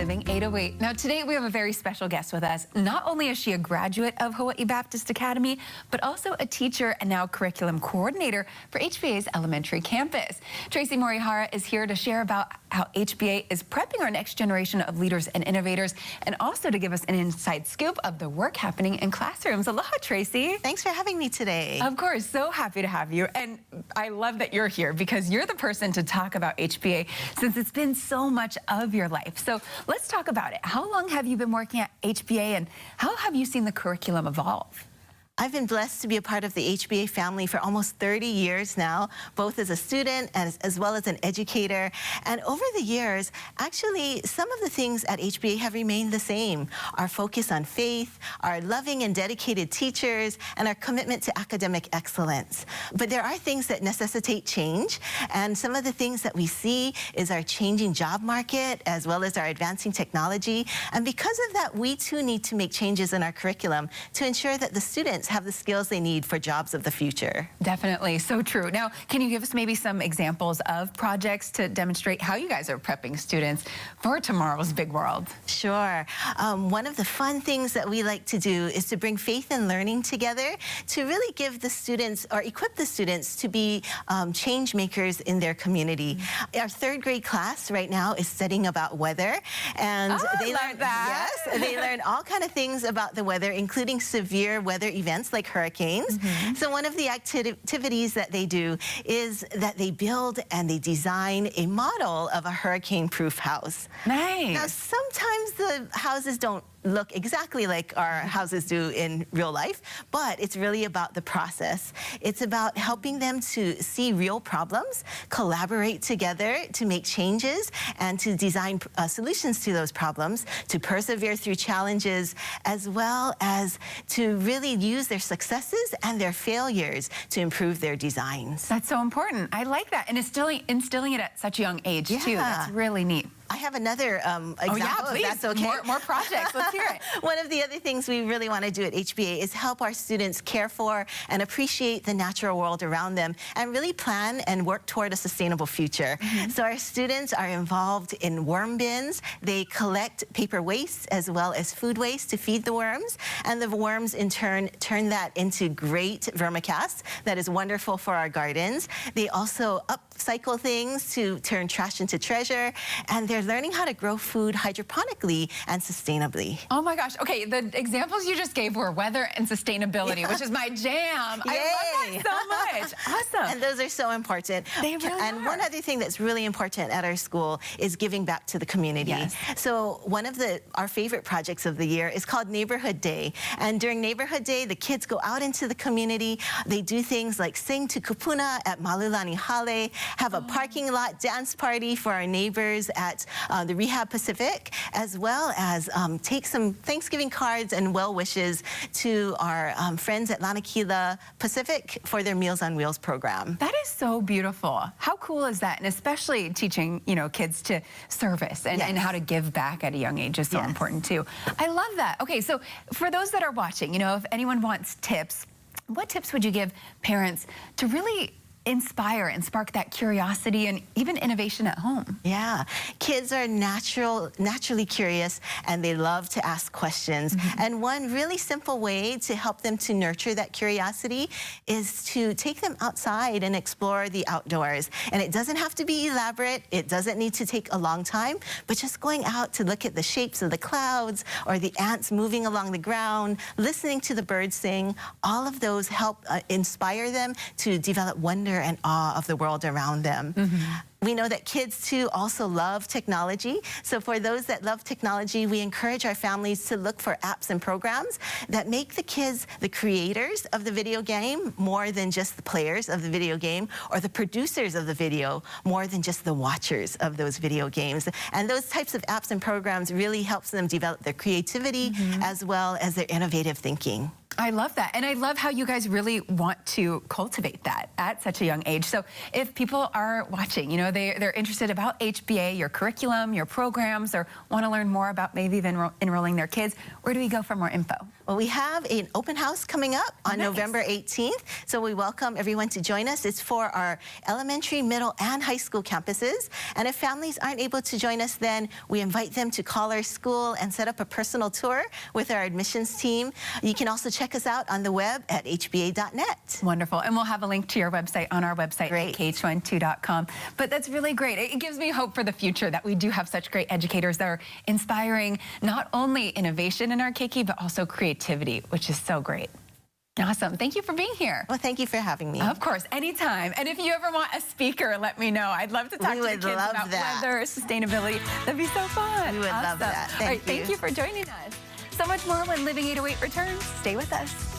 Living 808. Now, today we have a very special guest with us. Not only is she a graduate of Hawaii Baptist Academy, but also a teacher and now curriculum coordinator for HBA's elementary campus. Traci Morihara is here to share about how HBA is prepping our next generation of leaders and innovators, and also to give us an inside scoop of the work happening in classrooms. Aloha, Traci. Thanks for having me today. Of course, so happy to have you. And I love that you're here because you're the person to talk about HBA since it's been so much of your life. So let's talk about it. How long have you been working at HBA and how have you seen the curriculum evolve? I've been blessed to be a part of the HBA family for almost 30 years now, both as a student and as well as an educator. And over the years, actually, some of the things at HBA have remained the same. Our focus on faith, our loving and dedicated teachers, and our commitment to academic excellence. But there are things that necessitate change, and some of the things that we see is our changing job market as well as our advancing technology. And because of that, we too need to make changes in our curriculum to ensure that the students have the skills they need for jobs of the future. Definitely, so true. Now, can you give us maybe some examples of projects to demonstrate how you guys are prepping students for tomorrow's big world? Sure. One of the fun things that we like to do is to bring faith and learning together to really give the students or equip the students to be change makers in their community. Our third grade class right now is studying about weather, and they learn they learn all kind of things about the weather, including severe weather events like hurricanes. So one of the activities that they do is that they build and they design a model of a hurricane-proof house. Nice. Now, sometimes the houses don't look exactly like our houses do in real life, but it's really about the process. It's about helping them to see real problems, collaborate together to make changes, and to design solutions to those problems, to persevere through challenges, as well as to really use their successes and their failures to improve their designs. That's so important. I like that. And instilling it at such a young age, too. That's really neat. I have another example, please. if that's okay. More projects. Let's hear it. One of the other things we really want to do at HBA is help our students care for and appreciate the natural world around them and really plan and work toward a sustainable future. So our students are involved in worm bins. They collect paper waste as well as food waste to feed the worms, and the worms in turn that into great vermicast that is wonderful for our gardens. They also upcycle things to turn trash into treasure, and they're learning how to grow food hydroponically and sustainably. Oh my gosh. Okay, the examples you just gave were weather and sustainability, which is my jam. Yay. I love that so much. Awesome. And those are so important. They really And one other thing that's really important at our school is giving back to the community. So one of our favorite projects of the year is called Neighborhood Day. And during Neighborhood Day, the kids go out into the community. They do things like sing to kupuna at Malulani Hale, have a parking lot dance party for our neighbors at the Rehab Pacific, as well as take some Thanksgiving cards and well wishes to our friends at Lanakila Pacific for their Meals on Wheels program. That is so beautiful. How cool is that? And especially teaching, kids to service and how to give back at a young age is so important too. I love that. Okay, so for those that are watching, if anyone wants tips, what tips would you give parents to really inspire and spark that curiosity and even innovation at home? Yeah, kids are naturally curious, and they love to ask questions. And one really simple way to help them to nurture that curiosity is to take them outside and explore the outdoors. And it doesn't have to be elaborate. It doesn't need to take a long time, but just going out to look at the shapes of the clouds or the ants moving along the ground, listening to the birds sing, all of those help inspire them to develop wonder and awe of the world around them. We know that kids, too, also love technology. So for those that love technology, we encourage our families to look for apps and programs that make the kids the creators of the video game more than just the players of the video game, or the producers of the video more than just the watchers of those video games. And those types of apps and programs really helps them develop their creativity as well as their innovative thinking. I love that. And I love how you guys really want to cultivate that at such a young age. So if people are watching, you know, they're interested about HBA, your curriculum, your programs, or want to learn more about maybe even enrolling their kids, where do we go for more info? Well, we have an open house coming up on November 18th. So we welcome everyone to join us. It's for our elementary, middle, and high school campuses. And if families aren't able to join us, then we invite them to call our school and set up a personal tour with our admissions team. You can also check us out on the web at hba.net. Wonderful. And we'll have a link to your website on our website at kh12.com. But that's really great. It gives me hope for the future that we do have such great educators that are inspiring not only innovation in our keiki, but also creativity, which is so great. Awesome. Thank you for being here. Well, thank you for having me. Of course, anytime. And if you ever want a speaker, let me know. I'd love to talk to the kids about weather, sustainability. That'd be so fun. We would love that. Thank you for joining us. So much more when Living 808 returns. Stay with us.